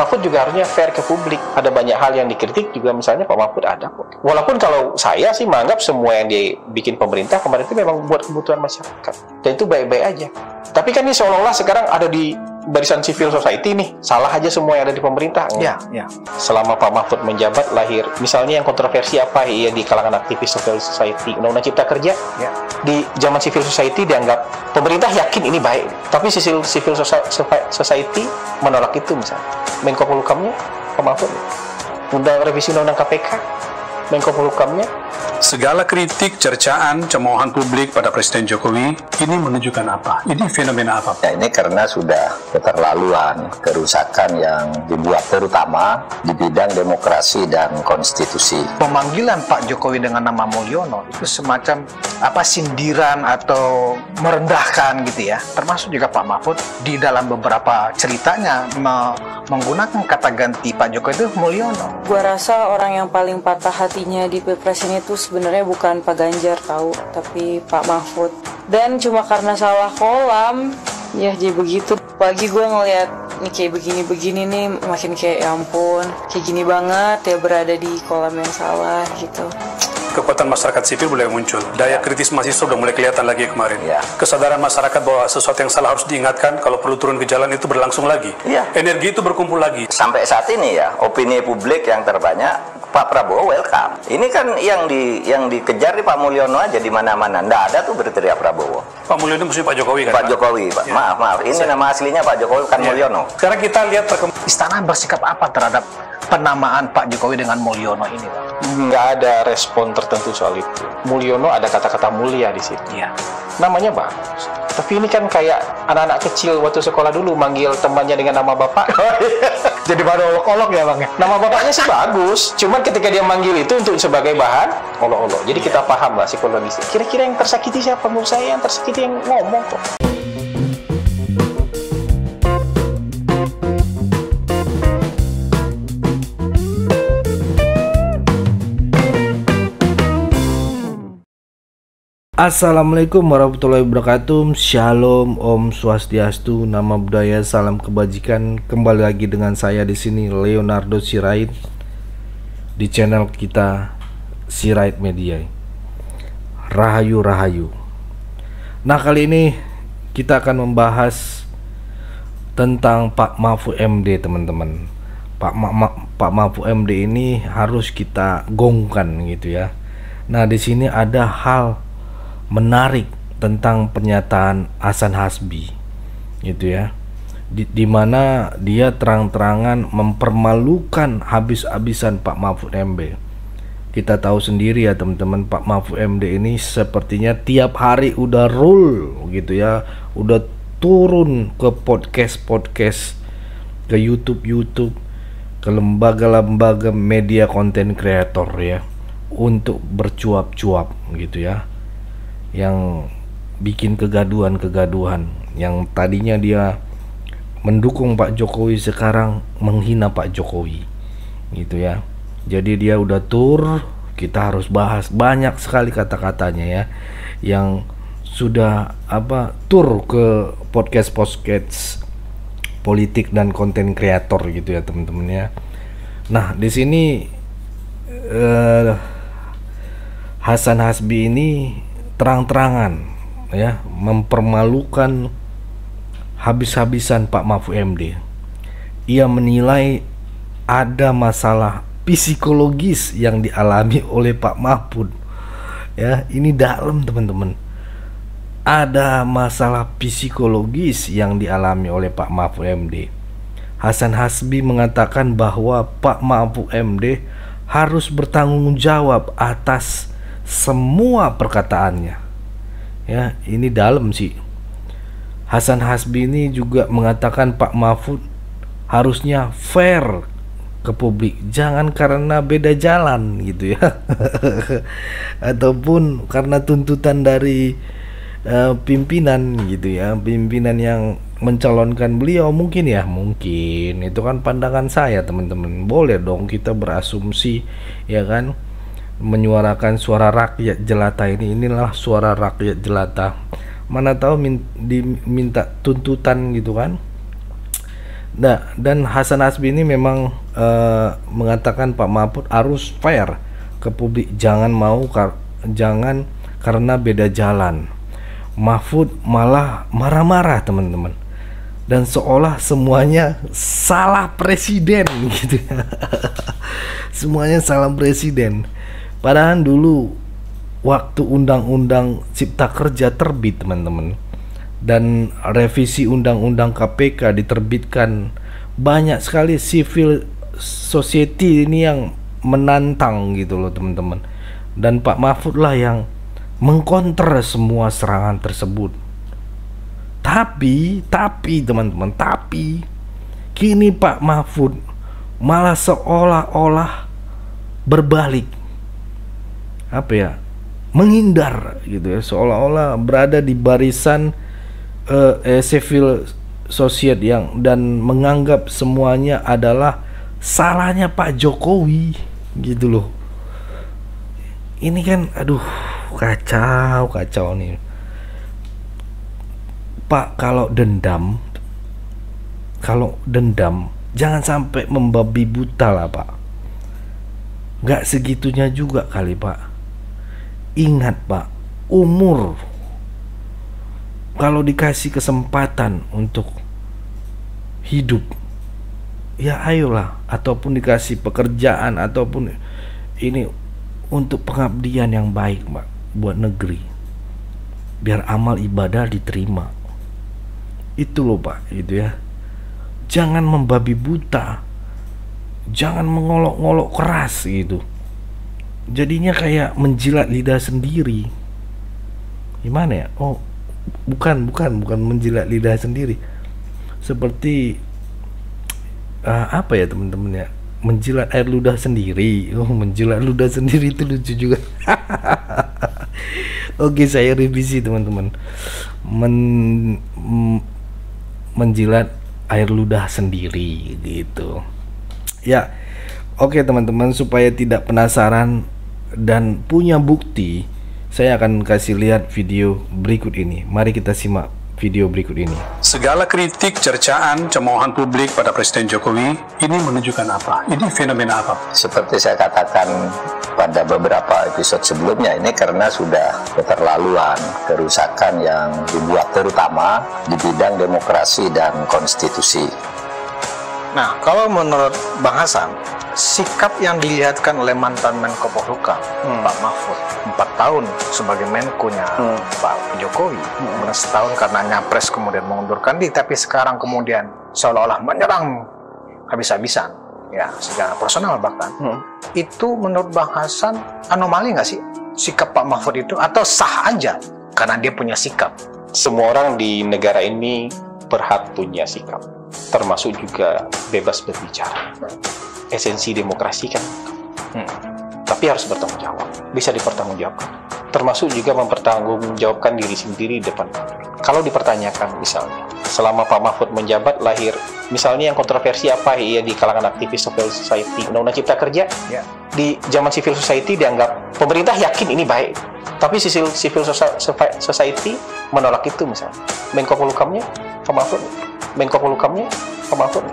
Mahfud juga harusnya fair ke publik. Ada banyak hal yang dikritik juga, misalnya Pak Mahfud ada kok. Walaupun kalau saya sih menganggap semua yang dibikin pemerintah kemarin itu memang buat kebutuhan masyarakat, dan itu baik-baik aja. Tapi kan ini seolah-olah sekarang ada di barisan civil society nih, salah aja semua yang ada di pemerintah. Ya. Selama Pak Mahfud menjabat lahir, misalnya yang kontroversi apa ya di kalangan aktivis civil society, Undang-Undang Cipta Kerja. Ya. Di zaman civil society dianggap pemerintah yakin ini baik, tapi civil society menolak itu. Misalnya Menko Polhukamnya Pak Mahfud, revisi undang-undang KPK, Menko Polhukamnya. Segala kritik, cercaan, cemoohan publik pada Presiden Jokowi ini menunjukkan apa? Ini fenomena apa? Ya, ini karena sudah keterlaluan, kerusakan yang dibuat terutama di bidang demokrasi dan konstitusi. Pemanggilan Pak Jokowi dengan nama Mulyono itu semacam sindiran atau merendahkan gitu ya. Termasuk juga Pak Mahfud di dalam beberapa ceritanya menggunakan kata ganti Pak Jokowi itu Mulyono. Gua rasa orang yang paling patah hatinya di Pilpres ini tuh sebenarnya bukan Pak Ganjar tahu, tapi Pak Mahfud. Dan cuma karena salah kolam, ya jadi begitu. Pagi gue ngeliat nih kayak begini-begini nih, makin kayak ya ampun, kayak gini banget ya berada di kolam yang salah gitu. Kekuatan masyarakat sipil mulai muncul. Daya kritis mahasiswa sudah mulai kelihatan lagi kemarin. Ya. Kesadaran masyarakat bahwa sesuatu yang salah harus diingatkan, kalau perlu turun ke jalan itu berlangsung lagi. Ya. Energi itu berkumpul lagi. Sampai saat ini ya, opini publik yang terbanyak Pak Prabowo welcome. Ini kan yang dikejar di Pak Mulyono aja di mana-mana. Nggak ada tuh berteriak Prabowo. Pak Mulyono maksudnya Pak Jokowi kan? Pak Jokowi, Pak. Ya. Maaf. Ini nama aslinya Pak Jokowi kan Mulyono. Sekarang kita lihat Istana bersikap apa terhadap penamaan Pak Jokowi dengan Mulyono ini, Pak? Nggak ada respon tertentu soal itu. Mulyono ada kata-kata mulia di situ. Iya. Namanya bagus. Tapi ini kan kayak anak-anak kecil waktu sekolah dulu manggil temannya dengan nama bapak. Jadi baru olok-olok ya, Bang? Nama bapaknya sih bagus, cuman ketika dia manggil itu untuk sebagai bahan olok-olok. Jadi kita paham lah psikologisnya. Kira-kira yang tersakiti siapa? Menurut saya yang tersakiti yang ngomong kok. Assalamualaikum warahmatullahi wabarakatuh. Shalom, Om Swastiastu, Nama Budaya, Salam Kebajikan. Kembali lagi dengan saya di sini Leonardo Sirait di channel kita Sirait Media. Rahayu Rahayu. Nah, kali ini kita akan membahas tentang Pak Mahfud MD, teman-teman. Pak Mahfud MD ini harus kita gongkan gitu ya. Nah, di sini ada hal menarik tentang pernyataan Hasan Hasbi gitu ya, di mana dia terang-terangan mempermalukan habis-habisan Pak Mahfud MD. Kita tahu sendiri ya teman-teman, Pak Mahfud MD ini sepertinya tiap hari udah rule gitu ya, udah turun ke podcast, ke YouTube, ke lembaga-lembaga media konten kreator ya, untuk bercuap-cuap gitu ya, yang bikin kegaduhan yang tadinya dia mendukung Pak Jokowi sekarang menghina Pak Jokowi gitu ya. Jadi dia udah tur, kita harus bahas banyak sekali kata-katanya ya, yang sudah tur ke podcast politik dan konten kreator gitu ya teman-teman ya. Nah, di sini Hasan Hasbi ini terang-terangan ya mempermalukan habis-habisan Pak Mahfud MD. Ia menilai ada masalah psikologis yang dialami oleh Pak Mahfud. Ya, ini dalam teman-teman. Ada masalah psikologis yang dialami oleh Pak Mahfud MD. Hasan Hasbi mengatakan bahwa Pak Mahfud MD harus bertanggung jawab atas semua perkataannya. Ya, ini dalam sih. Hasan Hasbi ini juga mengatakan Pak Mahfud harusnya fair ke publik, jangan karena beda jalan gitu ya. Ataupun karena tuntutan dari pimpinan gitu ya, pimpinan yang mencalonkan beliau mungkin itu kan pandangan saya teman-teman. Boleh dong kita berasumsi ya kan, menyuarakan suara rakyat jelata inilah suara rakyat jelata. Mana tahu diminta tuntutan gitu kan. Nah, dan Hasan Hasbi ini memang mengatakan Pak Mahfud harus fair ke publik, jangan karena beda jalan. Mahfud malah marah-marah teman-teman, dan seolah semuanya salah presiden gitu. Semuanya salah presiden. Padahal dulu waktu Undang-Undang Cipta Kerja terbit teman-teman, dan revisi Undang-Undang KPK diterbitkan, banyak sekali civil society ini yang menantang gitu loh teman-teman, dan Pak Mahfud lah yang mengkonter semua serangan tersebut. Tapi teman-teman, kini Pak Mahfud malah seolah-olah berbalik, menghindar gitu ya, seolah-olah berada di barisan civil society dan menganggap semuanya adalah salahnya Pak Jokowi gitu loh. Ini kan aduh kacau nih Pak. Kalau dendam jangan sampai membabi buta lah Pak. Gak segitunya juga kali Pak. Ingat Pak, umur kalau dikasih kesempatan untuk hidup, ya ayolah, ataupun dikasih pekerjaan, ataupun ini untuk pengabdian yang baik Pak, buat negeri, biar amal ibadah diterima. Itu loh Pak, gitu ya. Jangan membabi buta, jangan mengolok-ngolok keras gitu. Jadinya kayak menjilat lidah sendiri. Gimana ya? Oh, bukan menjilat lidah sendiri. Seperti apa ya teman-teman ya? Menjilat air ludah sendiri. Oh, menjilat ludah sendiri itu lucu juga. Oke, saya revisi teman-teman. Menjilat air ludah sendiri gitu. Ya. Oke teman-teman, supaya tidak penasaran dan punya bukti, saya akan kasih lihat video berikut ini. Mari kita simak video berikut ini. Segala kritik, cercaan, cemoohan publik pada Presiden Jokowi ini menunjukkan apa? Ini fenomena apa? Seperti saya katakan pada beberapa episode sebelumnya, ini karena sudah keterlaluan kerusakan yang dibuat terutama di bidang demokrasi dan konstitusi. Nah, kalau menurut Bang Hasan, sikap yang dilihatkan oleh mantan Menko Polhukam Pak Mahfud 4 tahun sebagai Menko-nya Pak Jokowi, kemudian setahun karena nyapres kemudian mengundurkan diri, tapi sekarang kemudian seolah-olah menyerang habis-habisan, ya secara personal bahkan, itu menurut Bang Hasan anomali nggak sih sikap Pak Mahfud itu, atau sah aja karena dia punya sikap? Semua orang di negara ini berhak punya sikap, termasuk juga bebas berbicara. Esensi demokrasi kan, tapi harus bertanggung jawab, bisa dipertanggungjawabkan, termasuk juga mempertanggungjawabkan diri sendiri di depan. Kalau dipertanyakan misalnya, selama Pak Mahfud menjabat lahir, misalnya yang kontroversi apa ya di kalangan aktivis civil society, Undang-Undang Cipta Kerja, di zaman civil society dianggap pemerintah yakin ini baik, tapi civil society menolak itu misalnya. Menko Polhukamnya Pak Mahfud, Menko Polhukamnya Pak Mahfud.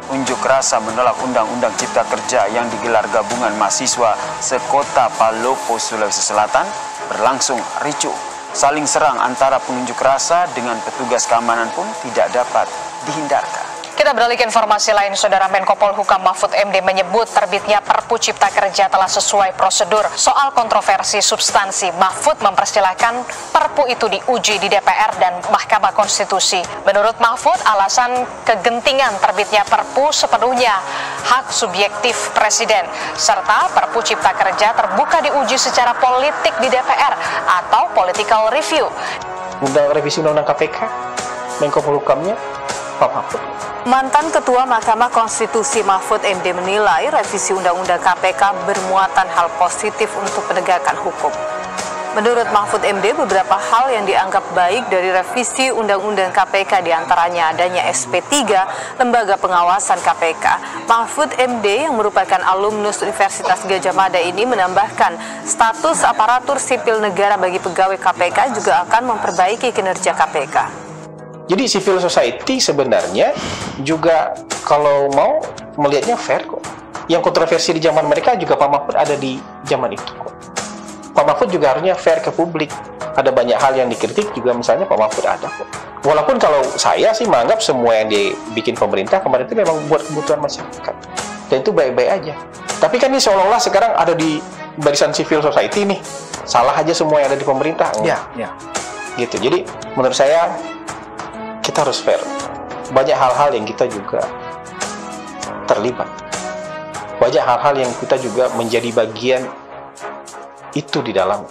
Unjuk rasa menolak Undang-Undang Cipta Kerja yang digelar gabungan mahasiswa sekota Palopo, Sulawesi Selatan berlangsung ricuh. Saling serang antara pengunjuk rasa dengan petugas keamanan pun tidak dapat dihindarkan. Kita beralih ke informasi lain, Saudara. Menko Polhukam Mahfud MD menyebut terbitnya Perpu Cipta Kerja telah sesuai prosedur. Soal kontroversi substansi, Mahfud mempersilahkan Perpu itu diuji di DPR dan Mahkamah Konstitusi. Menurut Mahfud, alasan kegentingan terbitnya Perpu sepenuhnya hak subjektif Presiden, serta Perpu Cipta Kerja terbuka diuji secara politik di DPR atau political review. Revisi Undang-Undang KPK, Menko Polhukamnya Pak Mahfud. Mantan Ketua Mahkamah Konstitusi Mahfud MD menilai revisi Undang-Undang KPK bermuatan hal positif untuk penegakan hukum. Menurut Mahfud MD, beberapa hal yang dianggap baik dari revisi Undang-Undang KPK diantaranya adanya SP3, Lembaga Pengawasan KPK. Mahfud MD yang merupakan alumnus Universitas Gadjah Mada ini menambahkan status aparatur sipil negara bagi pegawai KPK juga akan memperbaiki kinerja KPK. Jadi civil society sebenarnya juga kalau mau melihatnya fair kok. Yang kontroversi di zaman mereka juga Pak Mahfud ada di zaman itu kok. Pak Mahfud juga harusnya fair ke publik. Ada banyak hal yang dikritik juga misalnya Pak Mahfud ada kok. Walaupun kalau saya sih menganggap semua yang dibikin pemerintah kemarin itu memang buat kebutuhan masyarakat. Dan itu baik-baik aja. Tapi kan ini seolah-olah sekarang ada di barisan civil society nih. Salah aja semua yang ada di pemerintah. Ya. Gitu. Jadi menurut saya kita harus fair. Banyak hal-hal yang kita juga terlibat. Banyak hal-hal yang kita juga menjadi bagian itu di dalam.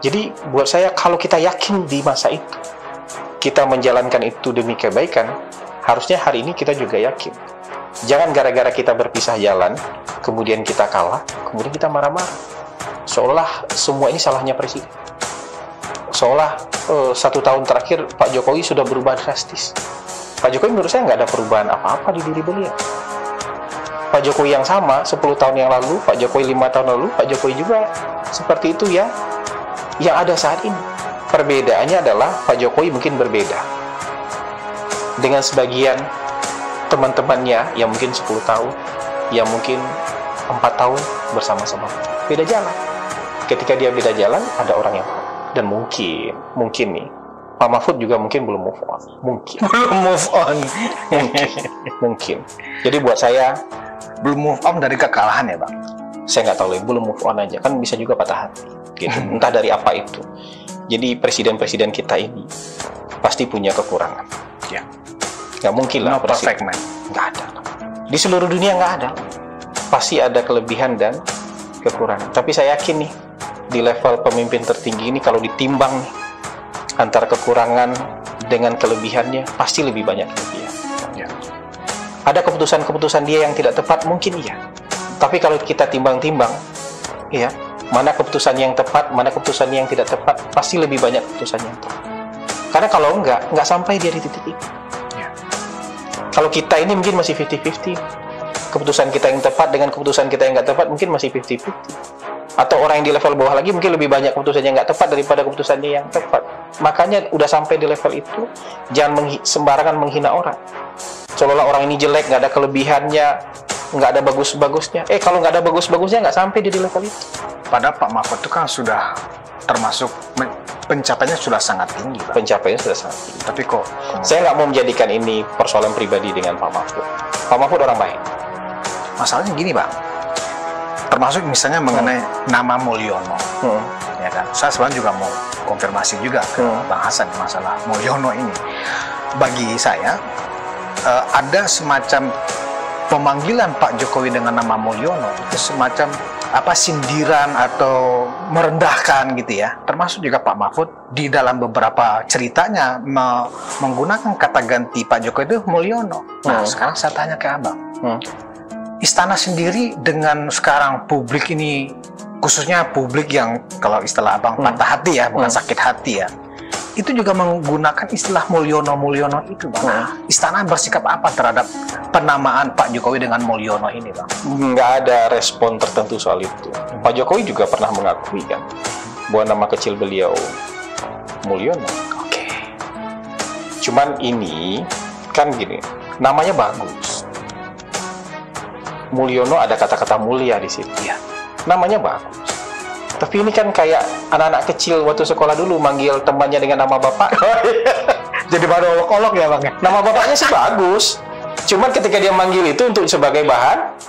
Jadi buat saya kalau kita yakin di masa itu kita menjalankan itu demi kebaikan, harusnya hari ini kita juga yakin. Jangan gara-gara kita berpisah jalan, kemudian kita kalah, kemudian kita marah-marah. Seolah semua ini salahnya presiden. Seolah 1 tahun terakhir Pak Jokowi sudah berubah drastis. Pak Jokowi menurut saya nggak ada perubahan apa-apa di diri beliau. Pak Jokowi yang sama 10 tahun yang lalu, Pak Jokowi 5 tahun lalu, Pak Jokowi juga seperti itu ya. Yang ada saat ini. Perbedaannya adalah Pak Jokowi mungkin berbeda dengan sebagian teman-temannya yang mungkin 10 tahun, yang mungkin 4 tahun bersama-sama. Beda jalan. Ketika dia beda jalan, ada orang yang dan mungkin nih Pak Mahfud juga mungkin belum move on. Mungkin. Jadi buat saya Belum move on dari kekalahan ya Bang? Saya nggak tahu lagi, belum move on aja. Kan bisa juga patah hati. Gitu. Entah dari apa itu. Jadi presiden-presiden kita ini pasti punya kekurangan. Ya. Nggak mungkin lah. No perfect man. Nggak ada. Di seluruh dunia nggak ada. Pasti ada kelebihan dan kekurangan. Tapi saya yakin nih, di level pemimpin tertinggi ini kalau ditimbang nih, antara kekurangan dengan kelebihannya, pasti lebih banyak kelebihan. Ya. Ada keputusan-keputusan dia yang tidak tepat, mungkin iya. Tapi kalau kita timbang-timbang, ya, mana keputusan yang tepat, mana keputusan yang tidak tepat, pasti lebih banyak keputusan yang tepat. Karena kalau nggak sampai dia di titik itu. Ya. Kalau kita ini mungkin masih 50-50. Keputusan kita yang tepat dengan keputusan kita yang nggak tepat mungkin masih 50-50. Atau orang yang di level bawah lagi mungkin lebih banyak keputusan yang nggak tepat daripada keputusannya yang tepat. Makanya udah sampai di level itu, jangan sembarangan menghina orang. Seolah-olah orang ini jelek, nggak ada kelebihannya, nggak ada bagus-bagusnya. Kalau nggak ada bagus-bagusnya, nggak sampai dia di level itu. Padahal Pak Mahfud itu kan sudah termasuk pencapaiannya sudah sangat tinggi, Pak. Pencapaiannya sudah sangat tinggi. Tapi kok saya nggak mau menjadikan ini persoalan pribadi dengan Pak Mahfud. Pak Mahfud orang baik. Masalahnya gini, Bang. Termasuk misalnya mengenai nama Mulyono. Ya kan? Saya sebenarnya juga mau konfirmasi juga ke Bang Hasan masalah Mulyono ini. Bagi saya ada semacam pemanggilan Pak Jokowi dengan nama Mulyono itu semacam sindiran atau merendahkan gitu ya. Termasuk juga Pak Mahfud di dalam beberapa ceritanya menggunakan kata ganti Pak Jokowi itu Mulyono. Nah, sekarang saya tanya ke Abang. Istana sendiri dengan sekarang publik ini, khususnya publik yang kalau istilah Abang patah hati ya, bukan sakit hati ya, itu juga menggunakan istilah Mulyono itu, Bang. Istana bersikap apa terhadap penamaan Pak Jokowi dengan Mulyono ini, Bang? Nggak ada respon tertentu soal itu. Pak Jokowi juga pernah mengakui kan bahwa nama kecil beliau Mulyono. Oke. Cuman ini kan gini, namanya bagus. Mulyono ada kata-kata mulia di situ ya. Namanya bagus. Tapi ini kan kayak anak-anak kecil waktu sekolah dulu manggil temannya dengan nama bapak. Jadi baru olok-olok ya, Bang? Nama bapaknya sih bagus. Cuman ketika dia manggil itu untuk sebagai bahan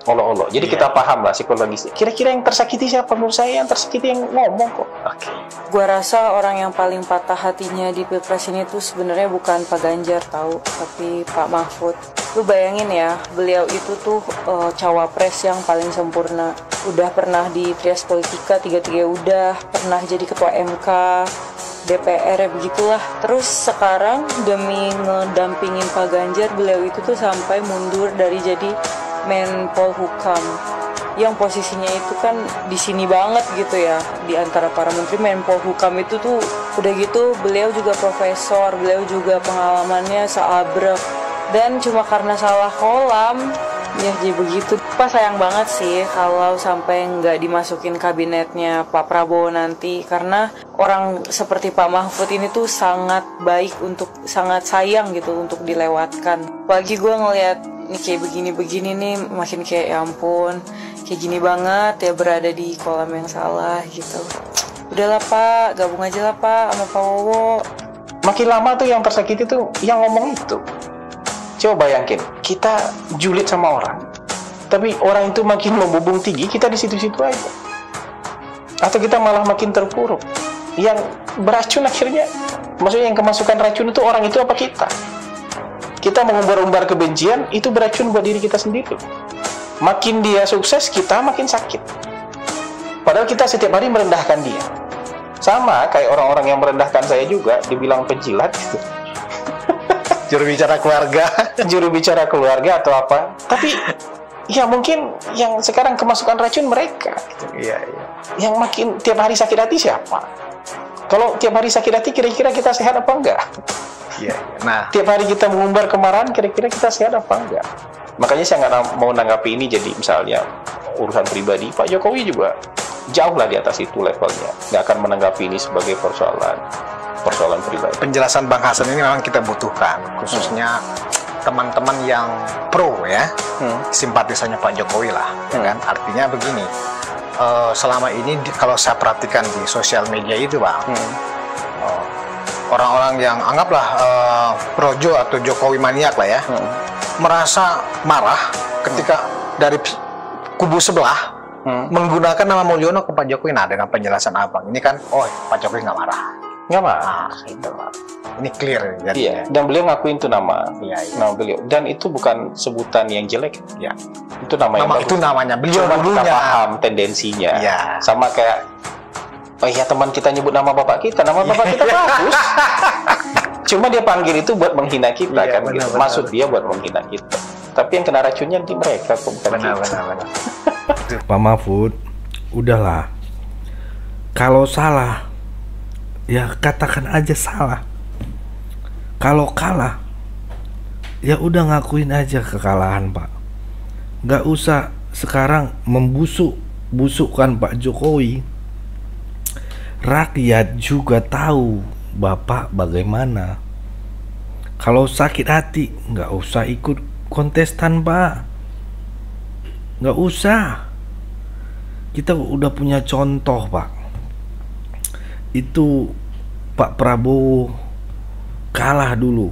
olok-olok. Jadi kita paham lah psikologisnya. Kira-kira yang tersakiti siapa? Menurut saya yang tersakiti yang ngomong kok. Oke. Gua rasa orang yang paling patah hatinya di Pilpres ini tuh sebenarnya bukan Pak Ganjar tahu, tapi Pak Mahfud. Lu bayangin ya, beliau itu tuh cawapres yang paling sempurna. Udah pernah di Trias Politika, 3-3 udah, pernah jadi ketua MK, DPR ya begitulah. Terus sekarang demi ngedampingin Pak Ganjar, beliau itu tuh sampai mundur dari jadi Menpol Hukam, yang posisinya itu kan di sini banget gitu ya, di antara para menteri. Menpol Hukam itu tuh udah gitu beliau juga profesor, beliau juga pengalamannya seabrek, dan cuma karena salah kolam Ya jadi begitu. Pak sayang banget sih kalau sampai nggak dimasukin kabinetnya Pak Prabowo nanti, karena orang seperti Pak Mahfud ini tuh sangat baik untuk, sangat sayang gitu untuk dilewatkan. Apalagi gue ngeliat nih kayak begini-begini nih, makin kayak ya ampun, kayak gini banget ya berada di kolam yang salah gitu. Udahlah Pak, gabung aja lah Pak sama Pak Wowo. Makin lama tuh yang tersakiti tuh yang ngomong itu. Coba bayangin, kita julid sama orang, tapi orang itu makin membubung tinggi, kita di situ-situ aja. Atau kita malah makin terpuruk. Yang beracun akhirnya, maksudnya yang kemasukan racun itu orang itu apa kita? Kita mengumbar-umbar kebencian, itu beracun buat diri kita sendiri. Makin dia sukses, kita makin sakit. Padahal kita setiap hari merendahkan dia. Sama kayak orang-orang yang merendahkan saya juga, dibilang penjilat gitu. Juru bicara keluarga atau apa. Tapi ya mungkin yang sekarang kemasukan racun mereka gitu. Iya. Yang makin tiap hari sakit hati siapa? Kalau tiap hari sakit hati kira-kira kita sehat apa enggak? Iya. Nah, tiap hari kita mengumbar kemarahan kira-kira kita sehat apa enggak? Makanya saya nggak mau menanggapi ini jadi misalnya urusan pribadi. Pak Jokowi juga jauh lah di atas itu levelnya. Nggak akan menanggapi ini sebagai persoalan pribadi. Penjelasan Bang Hasan ini memang kita butuhkan, khususnya teman-teman yang pro ya, simpatisannya Pak Jokowi lah, ya kan? Artinya begini, selama ini kalau saya perhatikan di sosial media itu Bang, orang-orang yang anggaplah projo atau Jokowi maniak lah ya, merasa marah ketika dari kubu sebelah menggunakan nama Mulyono ke Pak Jokowi. Nah, dengan penjelasan Abang ini kan, oh Pak Jokowi nggak marah. Nggak marah. Itu ini clear jadi. Iya, dan beliau ngakuin itu nama. Iya. Nama beliau. Dan itu bukan sebutan yang jelek. Ya. Itu nama yang bagus. Itu namanya beliau dulunya. Kita paham tendensinya. Iya. Sama kayak, oh iya teman kita nyebut nama bapak kita. Nama bapak kita bagus. Cuma dia panggil itu buat menghina kita, iya, kan? Benar, gitu. Maksud dia buat menghina kita. Tapi yang kena racunnya di mereka, bukan kita. Benar. Pak Mahfud, udahlah. Kalau salah, ya katakan aja salah. Kalau kalah, ya udah ngakuin aja kekalahan Pak. Gak usah sekarang membusukkan Pak Jokowi. Rakyat juga tahu Bapak bagaimana. Kalau sakit hati, gak usah ikut kontestan Pak. Gak usah. Kita udah punya contoh Pak. Itu Pak Prabowo kalah dulu,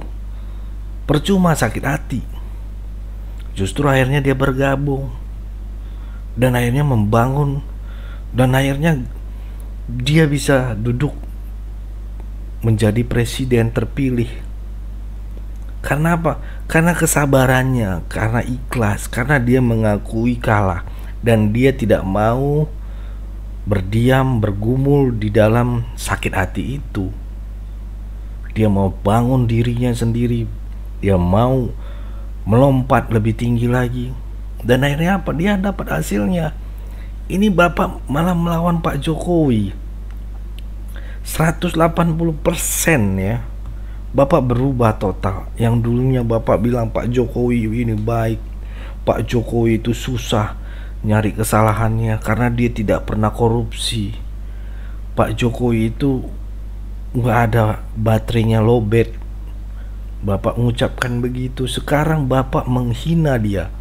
percuma sakit hati, justru akhirnya dia bergabung dan akhirnya membangun dan akhirnya dia bisa duduk menjadi presiden terpilih. Karena apa? Karena kesabarannya, karena ikhlas, karena dia mengakui kalah dan dia tidak mau berdiam, bergumul di dalam sakit hati itu. Dia mau bangun dirinya sendiri, dia mau melompat lebih tinggi lagi, dan akhirnya apa? Dia dapat hasilnya. Ini Bapak malah melawan Pak Jokowi 180% ya. Bapak berubah total. Yang dulunya Bapak bilang Pak Jokowi ini baik, Pak Jokowi itu susah nyari kesalahannya karena dia tidak pernah korupsi. Pak Jokowi itu nggak ada baterainya lowbat. Bapak mengucapkan begitu. Sekarang Bapak menghina dia.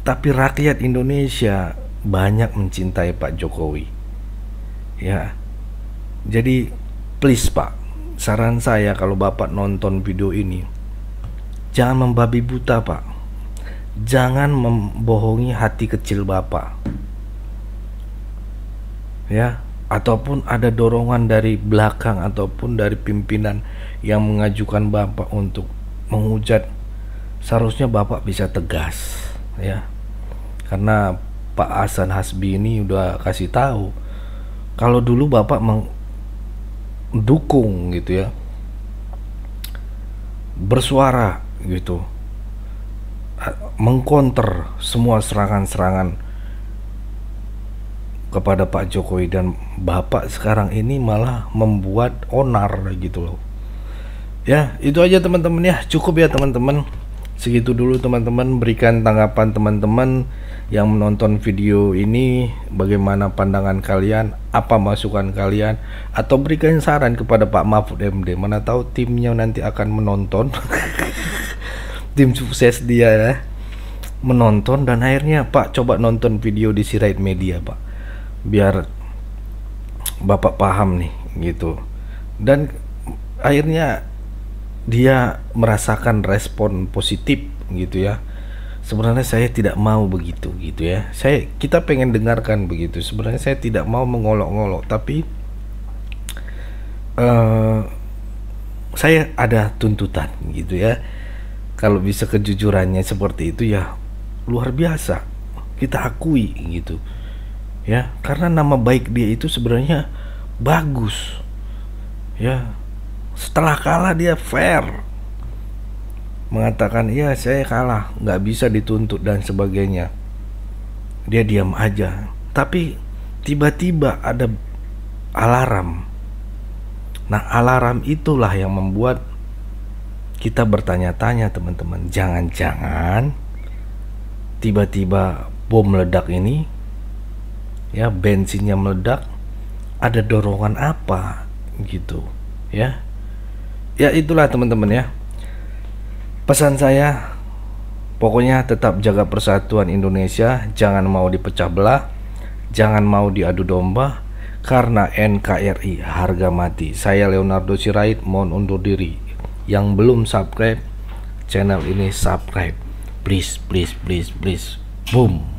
Tapi rakyat Indonesia banyak mencintai Pak Jokowi. Ya. Jadi please Pak, saran saya kalau Bapak nonton video ini, jangan membabi buta Pak. Jangan membohongi hati kecil Bapak. Ya, ataupun ada dorongan dari belakang ataupun dari pimpinan yang mengajukan Bapak untuk menghujat. Seharusnya Bapak bisa tegas, ya. Karena Pak Hasan Hasbi ini udah kasih tahu kalau dulu Bapak mendukung gitu ya, bersuara gitu, mengkonter semua serangan-serangan kepada Pak Jokowi, dan Bapak sekarang ini malah membuat onar gitu loh. Ya, itu aja teman-teman ya, cukup ya teman-teman. Segitu dulu teman-teman, berikan tanggapan teman-teman yang menonton video ini, bagaimana pandangan kalian, apa masukan kalian, atau berikan saran kepada Pak Mahfud MD. Mana tahu timnya nanti akan menonton tim sukses dia ya, menonton dan akhirnya Pak coba nonton video di Sirait Media Pak, biar Bapak paham nih gitu. Dan akhirnya dia merasakan respon positif gitu ya. Sebenarnya saya tidak mau begitu gitu ya. Kita pengen dengarkan begitu. Sebenarnya saya tidak mau mengolok-olok, tapi saya ada tuntutan gitu ya. Kalau bisa kejujurannya seperti itu ya luar biasa, kita akui gitu ya. Karena nama baik dia itu sebenarnya bagus ya. Setelah kalah dia fair, mengatakan ya saya kalah, nggak bisa dituntut dan sebagainya. Dia diam aja, tapi tiba-tiba ada alarm. Nah alarm itulah yang membuat kita bertanya-tanya teman-teman, jangan-jangan tiba-tiba bom meledak ini ya, bensinnya meledak, ada dorongan apa gitu ya. Ya itulah teman-teman ya, pesan saya pokoknya tetap jaga persatuan Indonesia, jangan mau dipecah belah, jangan mau diadu domba, karena NKRI harga mati. Saya Leonardo Sirait mohon undur diri. Yang belum subscribe channel ini subscribe, please please please please, boom.